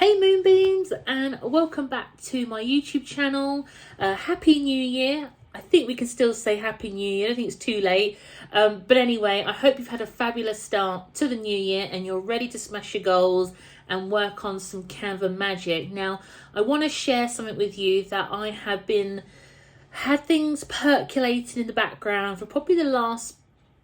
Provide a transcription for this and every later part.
Hey Moonbeams, and welcome back to my YouTube channel. Happy New Year. I think we can still say Happy New Year. I don't think it's too late. But anyway, I hope you've had a fabulous start to the new year and you're ready to smash your goals and work on some CANVA magic. Now, I want to share something with you that I have had things percolating in the background for probably the last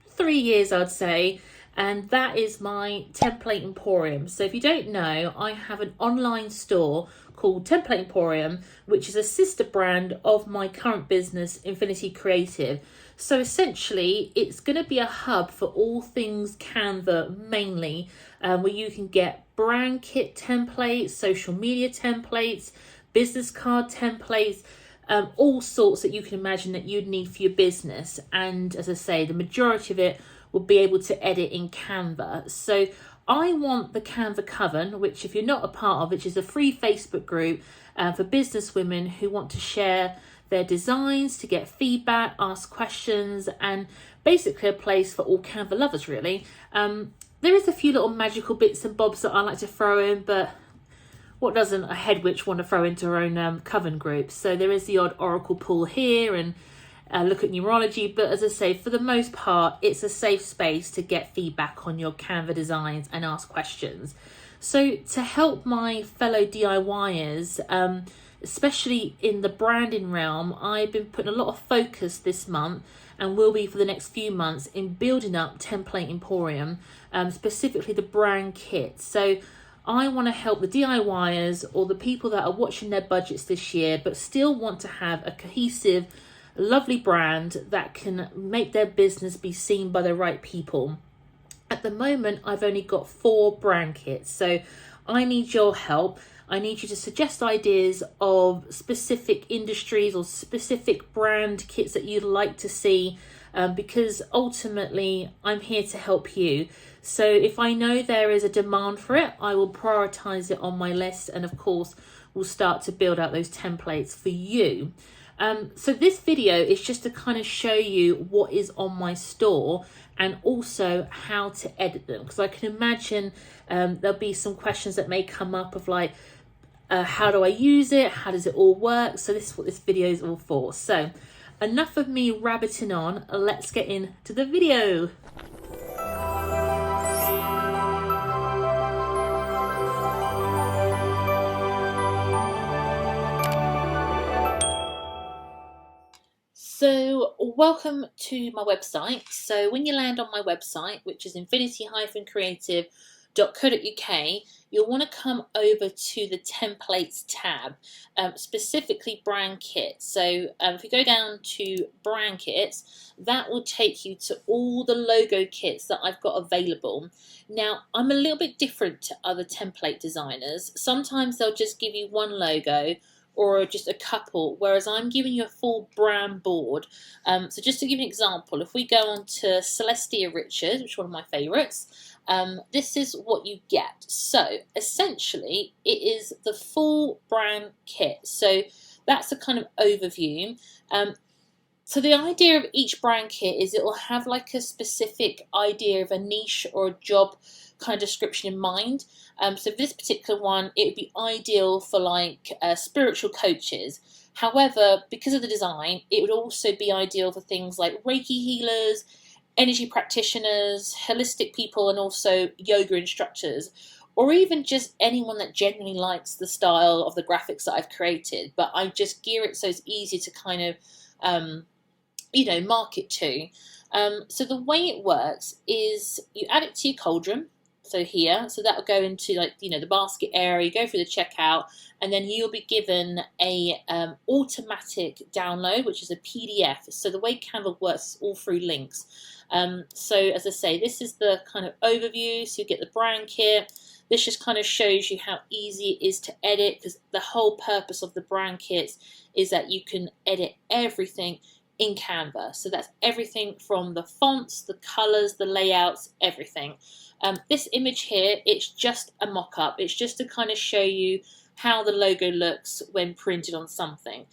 3 years, I'd say. And that is my Template Emporium. So if you don't know, I have an online store called Template Emporium, which is a sister brand of my current business, Infinity Creative. So essentially, it's going to be a hub for all things CANVA mainly, where you can get brand kit templates, social media templates, business card templates, all sorts that you can imagine that you'd need for your business. And as I say, the majority of it will be able to edit in CANVA. So I want the CANVA Coven, which if you're not a part of, which is a free Facebook group for business women who want to share their designs, to get feedback, ask questions, and basically a place for all CANVA lovers really. There is a few little magical bits and bobs that I like to throw in, but what doesn't a head witch want to throw into her own Coven group? So there is the odd oracle pool here and look at numerology, but as I say, for the most part, it's a safe space to get feedback on your CANVA designs and ask questions. So to help my fellow DIYers, especially in the branding realm, I've been putting a lot of focus this month and will be for the next few months in building up Template Emporium, specifically the brand kit. So I want to help the DIYers or the people that are watching their budgets this year, but still want to have a cohesive, lovely brand that can make their business be seen by the right people. At the moment, I've only got 4 brand kits, so I need your help. I need you to suggest ideas of specific industries or specific brand kits that you'd like to see, because ultimately I'm here to help you. So if I know there is a demand for it, I will prioritize it on my list, and of course we'll start to build out those templates for you. So this video is just to kind of show you what is on my store and also how to edit them, because I can imagine there'll be some questions that may come up of like, how do I use it? How does it all work? So this is what this video is all for. So enough of me rabbiting on, let's get into the video. So welcome to my website. So when you land on my website, which is infinity-creative.co.uk, you'll want to come over to the templates tab, specifically brand kits. So if you go down to brand kits, that will take you to all the logo kits that I've got available. Now, I'm a little bit different to other template designers. Sometimes they'll just give you one logo or just a couple, whereas I'm giving you a full brand board. So just to give you an example, if we go on to Celestia Richards, which is one of my favourites, this is what you get. So essentially, it is the full brand kit. So that's a kind of overview. So the idea of each brand kit is it will have like a specific idea of a niche or a job kind of description in mind. So for this particular one, it would be ideal for like spiritual coaches. However, because of the design, it would also be ideal for things like Reiki healers, energy practitioners, holistic people, and also yoga instructors, or even just anyone that genuinely likes the style of the graphics that I've created. But I just gear it so it's easy to kind of, market to. So the way it works is you add it to your cauldron. So here, so that will go into like, the basket area, you go through the checkout, and then you'll be given a automatic download, which is a PDF. So the way CANVA works is all through links. So as I say, this is the kind of overview. So you get the brand kit. This just kind of shows you how easy it is to edit, because the whole purpose of the brand kits is that you can edit everything in CANVA. So that's everything from the fonts, the colors, the layouts, everything. This image here, it's just a mock-up. It's just to kind of show you how the logo looks when printed on something.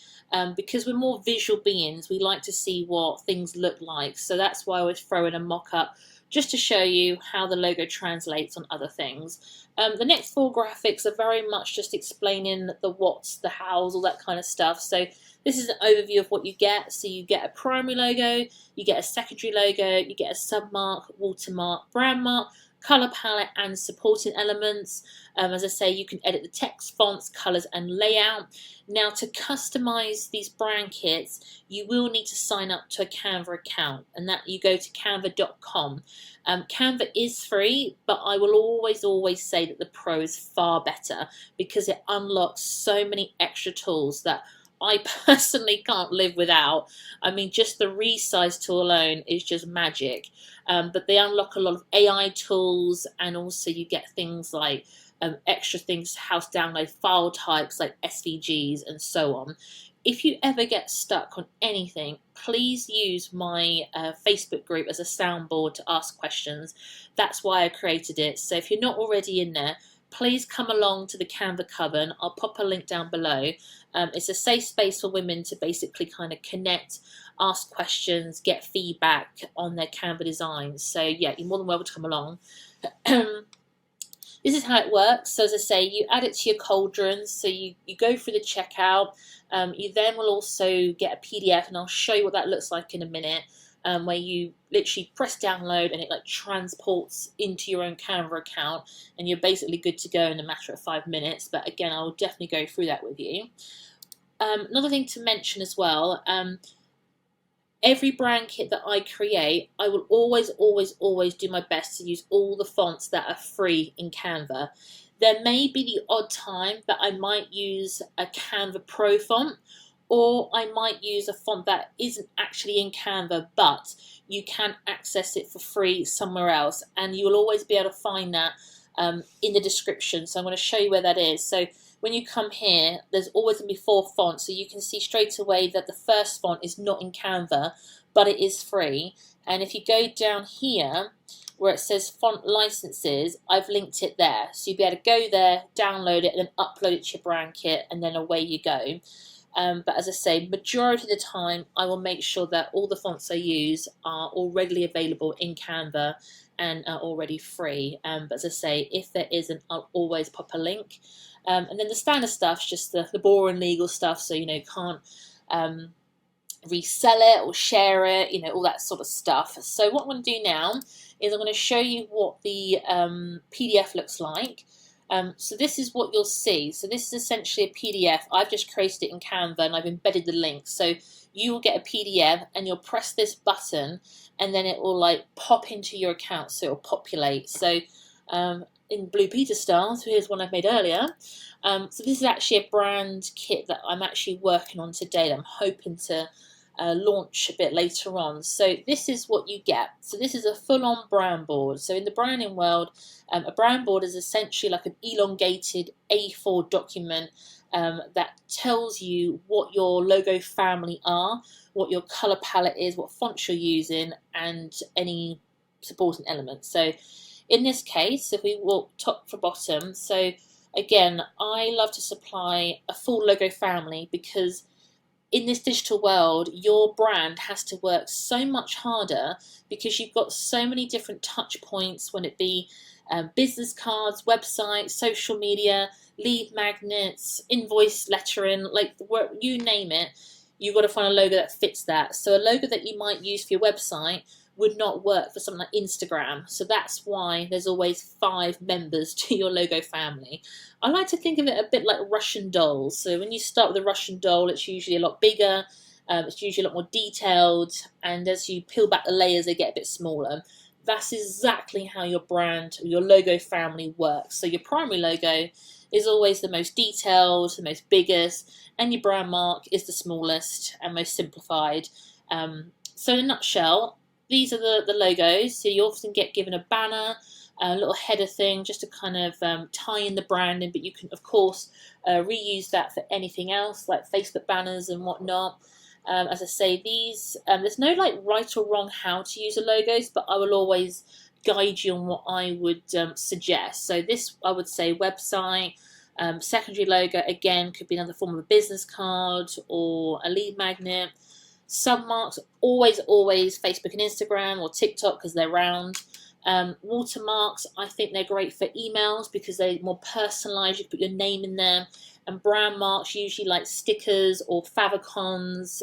Because we're more visual beings, we like to see what things look like. So that's why I always throw in a mock-up just to show you how the logo translates on other things. The next 4 graphics are very much just explaining the what's, the hows, all that kind of stuff. So this is an overview of what you get. So you get a primary logo, you get a secondary logo, you get a submark, watermark, brand mark, color palette and supporting elements. As I say, you can edit the text, fonts, colors and layout. Now, to customize these brand kits, you will need to sign up to a CANVA account, and that you go to canva.com. Canva is free, but I will always say that the Pro is far better because it unlocks so many extra tools that I personally can't live without. I mean, just the resize tool alone is just magic. But they unlock a lot of AI tools, and also you get things like extra things, house download file types like SVGs and so on. If you ever get stuck on anything, please use my Facebook group as a soundboard to ask questions. That's why I created it. So if you're not already in there, please come along to the CANVA Coven. I'll pop a link down below. It's a safe space for women to basically kind of connect, ask questions, get feedback on their Canva designs. So yeah, you're more than welcome to come along. This is how it works. So as I say, you add it to your cauldrons. So you go through the checkout. You then will also get a PDF, and I'll show you what that looks like in a minute, where you literally press download and it like transports into your own Canva account, and you're basically good to go in a matter of 5 minutes. But again, I'll definitely go through that with you. Another thing to mention as well, every brand kit that I create, I will always do my best to use all the fonts that are free in Canva. There may be the odd time that I might use a Canva Pro font, or I might use a font that isn't actually in Canva, but you can access it for free somewhere else, and you will always be able to find that in the description. So I'm going to show you where that is. So when you come here, there's always going to be 4 fonts, so you can see straight away that the first font is not in Canva, but it is free. And if you go down here where it says font licenses, I've linked it there. So you'll be able to go there, download it, and then upload it to your brand kit, and then away you go. But as I say, majority of the time, I will make sure that all the fonts I use are already available in Canva and are already free. But as I say, if there isn't, I'll always pop a link. And then the standard stuff's just the boring legal stuff, so you know, can't resell it or share it, you know, all that sort of stuff. So what I'm going to do now is I'm going to show you what the PDF looks like. So this is what you'll see. So this is essentially a PDF. I've just created it in Canva and I've embedded the link. So you will get a PDF and you'll press this button and then it will like pop into your account, so it will populate. So in Blue Peter style, so here's one I've made earlier. So this is actually a brand kit that I'm actually working on today that I'm hoping to launch a bit later on. So this is what you get. So this is a full-on brand board. So in the branding world, a brand board is essentially like an elongated A4 document that tells you what your logo family are, what your color palette is, what fonts you're using, and any supporting elements. So in this case, if we walk top to bottom, so again, I love to supply a full logo family because in this digital world, your brand has to work so much harder because you've got so many different touch points, when it be business cards, websites, social media, lead magnets, invoice lettering, like you name it, you've got to find a logo that fits that. So a logo that you might use for your website would not work for something like Instagram. So that's why there's always 5 members to your logo family. I like to think of it a bit like Russian dolls. So when you start with a Russian doll, it's usually a lot bigger, it's usually a lot more detailed, and as you peel back the layers, they get a bit smaller. That's exactly how your brand, your logo family works. So your primary logo is always the most detailed, the most biggest, and your brand mark is the smallest and most simplified. So in a nutshell, these are the logos. So you often get given a banner, a little header thing just to kind of tie in the branding, but you can of course reuse that for anything else like Facebook banners and whatnot. As I say, these there's no like right or wrong how to use the logos, but I will always guide you on what I would suggest. So this, I would say, website, secondary logo, again, could be another form of a business card or a lead magnet. Submarks, always Facebook and Instagram or TikTok because they're round. Watermarks, I think they're great for emails because they're more personalised. You can put your name in there. And brand marks, usually like stickers or favicons,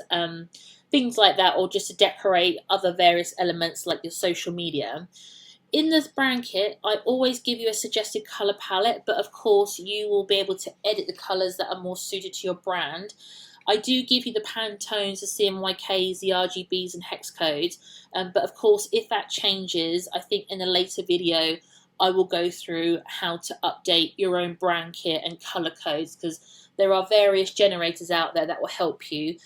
things like that, or just to decorate other various elements like your social media. In this brand kit, I always give you a suggested colour palette, but of course you will be able to edit the colours that are more suited to your brand. I do give you the Pantones, the CMYKs, the RGBs and hex codes, but of course if that changes, I think in a later video I will go through how to update your own brand kit and colour codes, because there are various generators out there that will help you.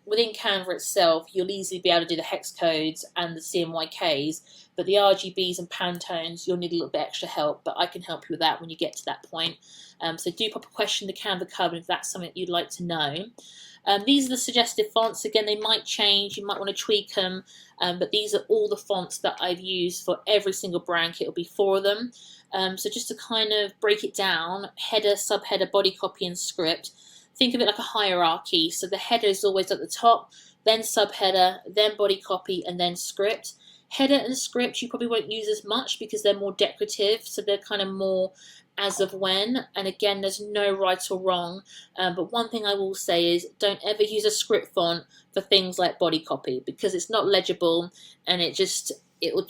Within Canva itself, you'll easily be able to do the hex codes and the CMYKs, but the RGBs and Pantones, you'll need a little bit extra help, but I can help you with that when you get to that point. So do pop a question to Canva Coven if that's something you'd like to know. These are the suggested fonts. Again, they might change, you might want to tweak them, but these are all the fonts that I've used for every single brand kit. It'll be 4 of them. So just to kind of break it down, header, subheader, body copy and script. Think of it like a hierarchy. So the header is always at the top, then subheader, then body copy, and then script. Header and script you probably won't use as much because they're more decorative, so they're kind of more as of when, and again there's no right or wrong, but one thing I will say is don't ever use a script font for things like body copy because it's not legible and it will just it will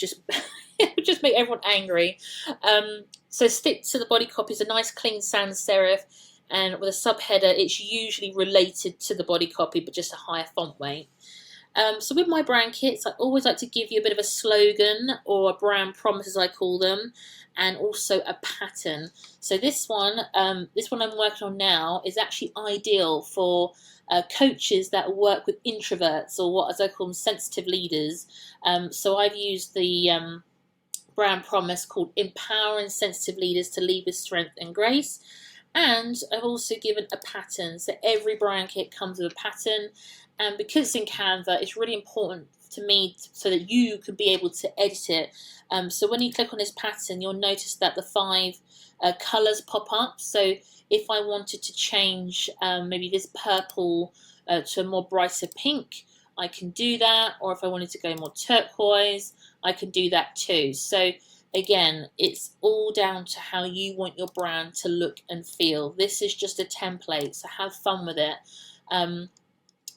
just make everyone angry. So stick to the body copy. It's a nice clean sans serif, and with a subheader it's usually related to the body copy but just a higher font weight. So with my brand kits, I always like to give you a bit of a slogan or a brand promise, as I call them, and also a pattern. So this one I'm working on now is actually ideal for coaches that work with introverts, or what, as I call them, sensitive leaders. So I've used the brand promise called Empowering Sensitive Leaders to Lead with Strength and Grace. And I've also given a pattern. So every brand kit comes with a pattern. And because it's in Canva, it's really important to me so that you can be able to edit it. So when you click on this pattern, you'll notice that the 5 colours pop up. So if I wanted to change maybe this purple to a more brighter pink, I can do that. Or if I wanted to go more turquoise, I can do that too. So again, it's all down to how you want your brand to look and feel. This is just a template, so have fun with it.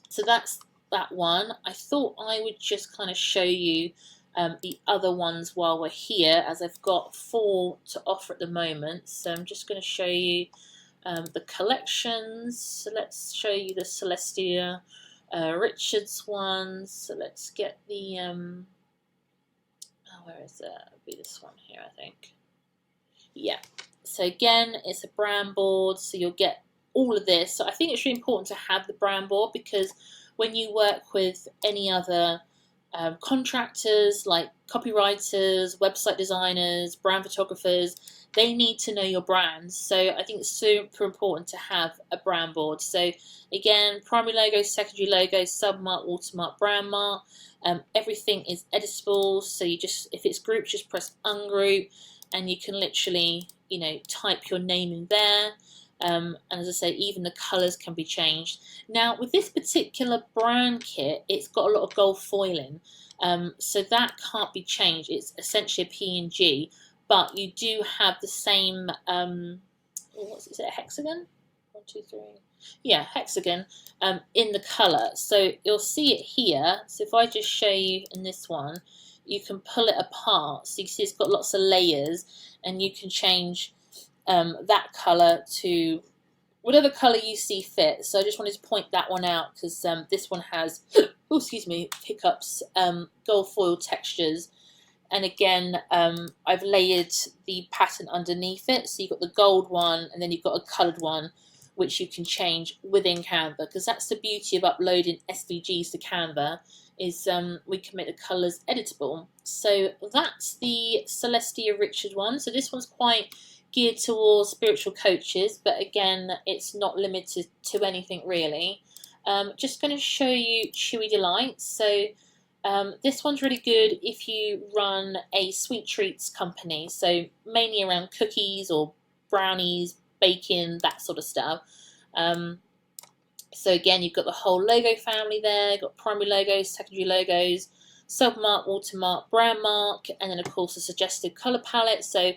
So that's that one. I thought I would just kind of show you the other ones while we're here, as I've got 4 to offer at the moment. So I'm just going to show you the collections. So let's show you the Celestia Richards ones. So let's get the, where is it? It'll be this one here, I think. Yeah. So again, it's a brand board, so you'll get all of this. So I think it's really important to have the brand board, because when you work with any other contractors like copywriters, website designers, brand photographers, they need to know your brand. So I think it's super important to have a brand board. So again, primary logo, secondary logo, submark, watermark, brand mark. Everything is editable. So you just, if it's grouped, just press ungroup, and you can literally, you know, type your name in there. And as I say, even the colours can be changed. Now, with this particular brand kit, it's got a lot of gold foiling, so that can't be changed. It's essentially a PNG, but you do have the same, is it a hexagon? 1, 2, 3. Yeah, hexagon in the colour. So you'll see it here. So if I just show you in this one, you can pull it apart. So you see it's got lots of layers, and you can change that colour to whatever colour you see fit. So I just wanted to point that one out, because this one has, oh, excuse me, hiccups, gold foil textures. And again, I've layered the pattern underneath it. So you've got the gold one, and then you've got a coloured one, which you can change within Canva, because that's the beauty of uploading SVGs to Canva, is we can make the colours editable. So that's the Celestia Richard one. So this one's quite geared towards spiritual coaches, but again, it's not limited to anything really. Just going to show you Chewy Delight. So this one's really good if you run a sweet treats company, so mainly around cookies or brownies, baking, that sort of stuff. So again, you've got the whole logo family there, you've got primary logos, secondary logos, submark, watermark, brand mark, and then of course a suggested colour palette. So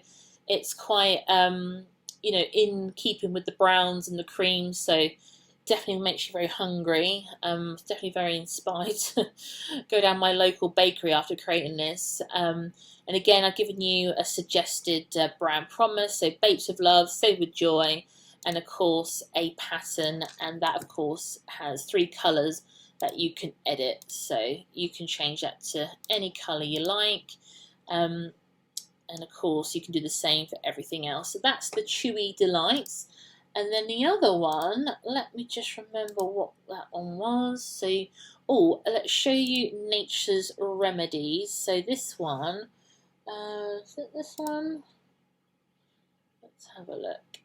it's quite you know, in keeping with the browns and the creams. So definitely makes you very hungry. It's definitely very inspired to go down my local bakery after creating this. And again, I've given you a suggested brand promise. So baked with love, save with joy, and of course a pattern, and that of course has 3 colours that you can edit, so you can change that to any colour you like, and of course you can do the same for everything else. So that's the Chewy Delights. And then the other one, let me just remember what that one was. So, oh, let's show you Nature's Remedies. So this one, is it this one? Let's have a look.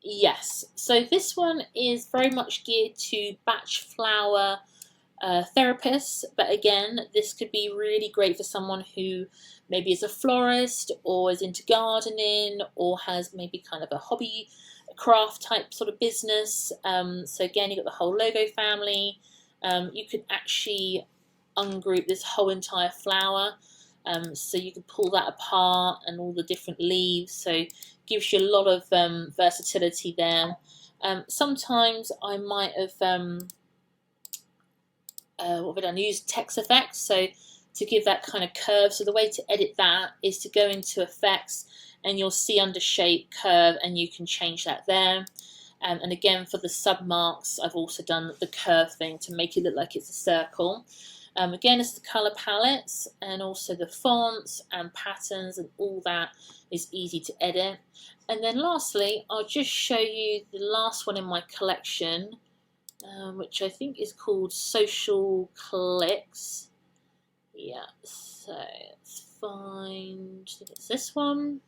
Yes, so this one is very much geared to batch flower therapists, but again, this could be really great for someone who maybe is a florist or is into gardening or has maybe kind of a hobby craft type sort of business. So again, you've got the whole logo family. You could actually ungroup this whole entire flower, so you can pull that apart and all the different leaves, so gives you a lot of versatility there. Sometimes I might have what have I done? Used text effects, so to give that kind of curve. So the way to edit that is to go into effects, and you'll see under shape curve, and you can change that there. And again, for the sub marks, I've also done the curve thing to make it look like it's a circle. Again, it's the colour palettes and also the fonts and patterns, and all that is easy to edit. And then lastly, I'll just show you the last one in my collection, which I think is called Social Clicks. Yeah, so let's find, I think it's this one.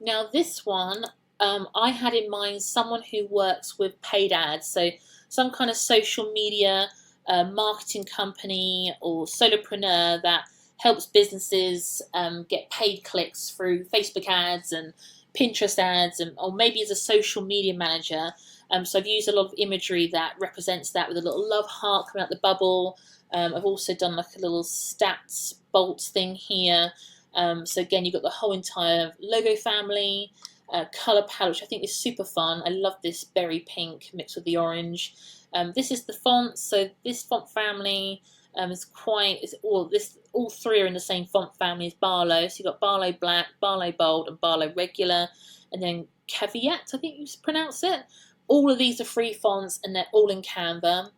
Now this one, I had in mind someone who works with paid ads, so some kind of social media marketing company or solopreneur that helps businesses get paid clicks through Facebook ads and Pinterest ads, and or maybe as a social media manager. So I've used a lot of imagery that represents that with a little love heart coming out the bubble. I've also done like a little stats bolt thing here. So again, you've got the whole entire logo family, colour palette, which I think is super fun. I love this berry pink mixed with the orange. This is the font. So this font family is quite, all 3 are in the same font family as Barlow. So you've got Barlow Black, Barlow Bold, and Barlow Regular, and then Caveat, I think you pronounce it. All of these are free fonts, and they're all in Canva.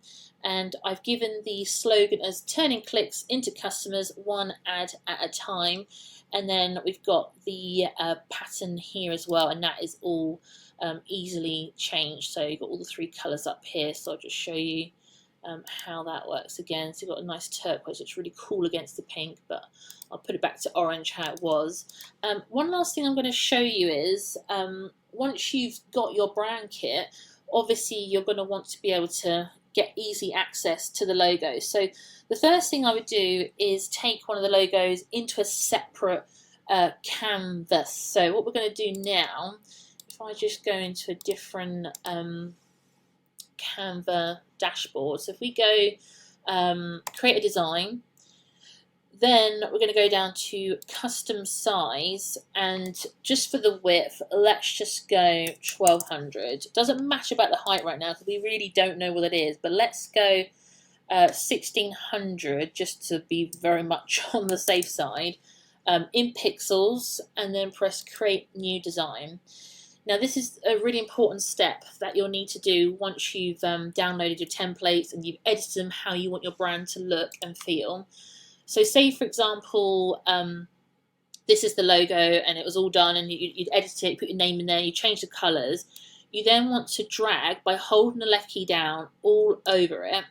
And I've given the slogan as turning clicks into customers, one ad at a time. And then we've got the pattern here as well, and that is all easily changed. So you've got all the 3 colours up here, so I'll just show you how that works again. So you've got a nice turquoise, it's really cool against the pink, but I'll put it back to orange how it was. One last thing I'm going to show you is once you've got your brand kit, obviously you're going to want to be able to get easy access to the logo. So the first thing I would do is take one of the logos into a separate canvas. So what we're going to do now, if I just go into a different Canva dashboard. So if we go create a design, then we're going to go down to custom size, and just for the width, let's just go 1200. It doesn't matter about the height right now because we really don't know what it is, but let's go 1600 just to be very much on the safe side, in pixels, and then press create new design. Now this is a really important step that you'll need to do once you've downloaded your templates and you've edited them how you want your brand to look and feel. So say, for example, this is the logo and it was all done, and you'd edit it, put your name in there, you change the colours. You then want to drag by holding the left key down all over it,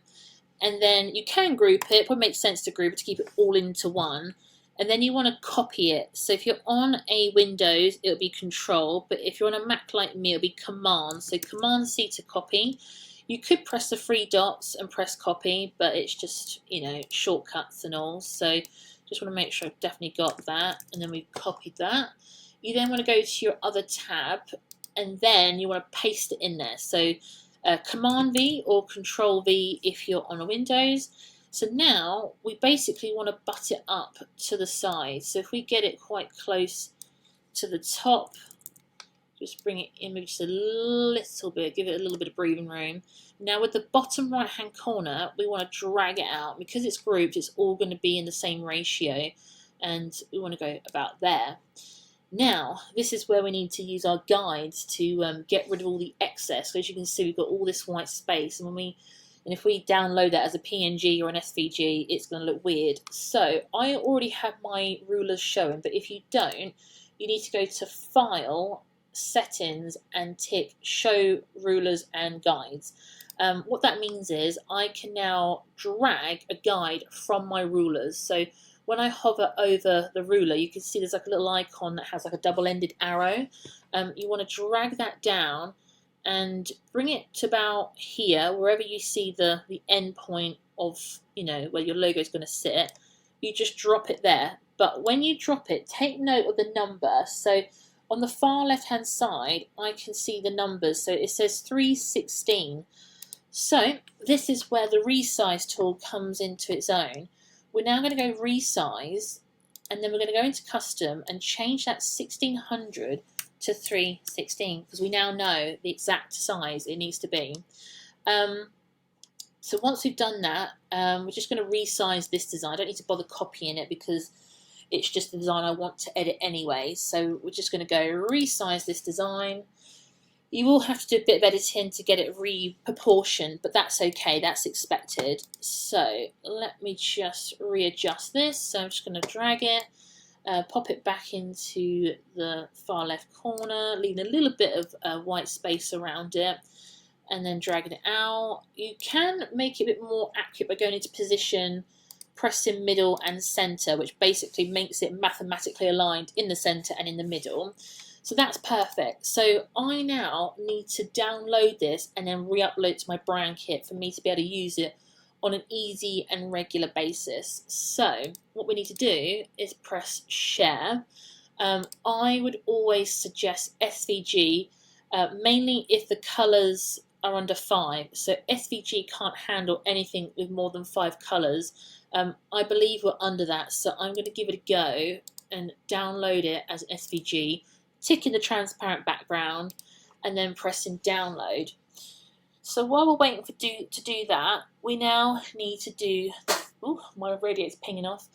and then you can group it. It probably makes sense to group it to keep it all into one. And then you want to copy it. So if you're on a Windows, it'll be Control, but if you're on a Mac like me, it'll be Command. So Command C to copy. You could press the 3 dots and press copy, but it's just, you know, shortcuts and all. So just want to make sure I've definitely got that, and then we've copied that. You then want to go to your other tab, and then you want to paste it in there. So Command V or Control V if you're on a Windows. So now we basically want to butt it up to the side. So if we get it quite close to the top, just bring it in maybe just a little bit, give it a little bit of breathing room. Now with the bottom right hand corner, we want to drag it out. Because it's grouped, it's all going to be in the same ratio, and we want to go about there. Now this is where we need to use our guides to get rid of all the excess. So as you can see, we've got all this white space, and if we download that as a PNG or an SVG, it's going to look weird. So I already have my rulers showing, but if you don't, you need to go to File, Settings, and tick Show Rulers and Guides. What that means is I can now drag a guide from my rulers. So when I hover over the ruler, you can see there's like a little icon that has like a double-ended arrow. You want to drag that down and bring it to about here, wherever you see the end point of, where your logo is going to sit. You just drop it there. But when you drop it, take note of the number. So on the far left hand side, I can see the numbers. So it says 316. So this is where the resize tool comes into its own. We're now going to go resize, and then we're going to go into custom and change that 1600 to 316, because we now know the exact size it needs to be. So once we've done that, we're just going to resize this design. I don't need to bother copying it because it's just the design I want to edit anyway. So we're just going to go resize this design. You will have to do a bit of editing to get it re-proportioned, but that's okay, that's expected. So let me just readjust this. So I'm just going to drag it, pop it back into the far left corner, leaving a little bit of white space around it, and then dragging it out. You can make it a bit more accurate by going into position, pressing middle and center, which basically makes it mathematically aligned in the center and in the middle. So that's perfect. So I now need to download this and then re-upload to my brand kit for me to be able to use it on an easy and regular basis. So what we need to do is press share. I would always suggest SVG, mainly if the colors are under 5. So SVG can't handle anything with more than 5 colors. I believe we're under that, so I'm going to give it a go and download it as SVG, ticking the transparent background, and then pressing download. So while we're waiting to do that, we now need to do, my radiator's pinging off.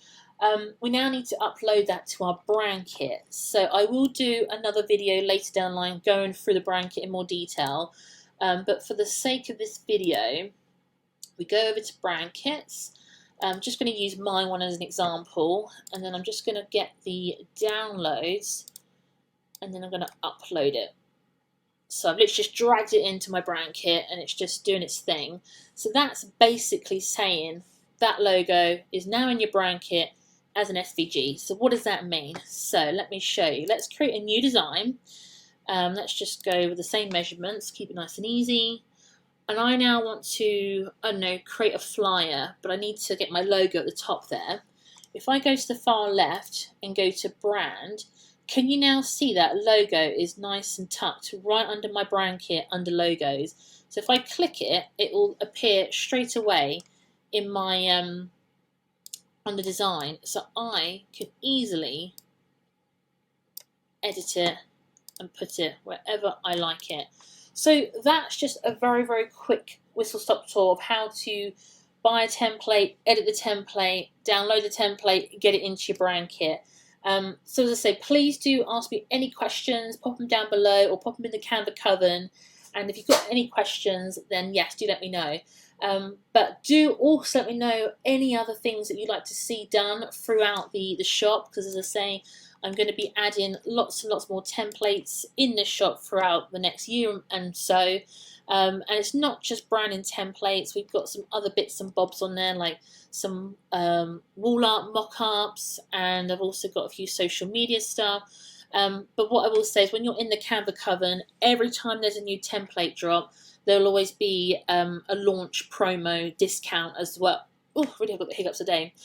We now need to upload that to our brand kit. So I will do another video later down the line going through the brand kit in more detail. But for the sake of this video, we go over to brand kits. I'm just going to use my one as an example, and then I'm just going to get the downloads, and then I'm going to upload it. So I've literally just dragged it into my brand kit, and it's just doing its thing. So that's basically saying that logo is now in your brand kit as an SVG. So what does that mean? So let me show you. Let's create a new design. Let's just go with the same measurements, keep it nice and easy. And I now want to, I don't know, create a flyer, but I need to get my logo at the top there. If I go to the far left and go to brand, can you now see that logo is nice and tucked right under my brand kit under logos? So if I click it, it will appear straight away in my on the design. So I can easily edit it and put it wherever I like it. So that's just a very, very quick whistle-stop tour of how to buy a template, edit the template, download the template, get it into your brand kit. So as I say, please do ask me any questions, pop them down below or pop them in the CANVA COVEN. And if you've got any questions, then yes, do let me know. But do also let me know any other things that you'd like to see done throughout the shop, because as I say, I'm going to be adding lots and lots more templates in the shop throughout the next year and so. And it's not just branding templates, we've got some other bits and bobs on there, like some wall art mock-ups, and I've also got a few social media stuff. But what I will say is when you're in the CANVA COVEN, every time there's a new template drop, there'll always be a launch promo discount as well. Oh, really, I've got the hiccups today.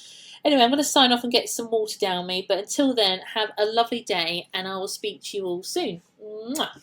Anyway, I'm going to sign off and get some water down me, but until then, have a lovely day, and I will speak to you all soon. Mwah.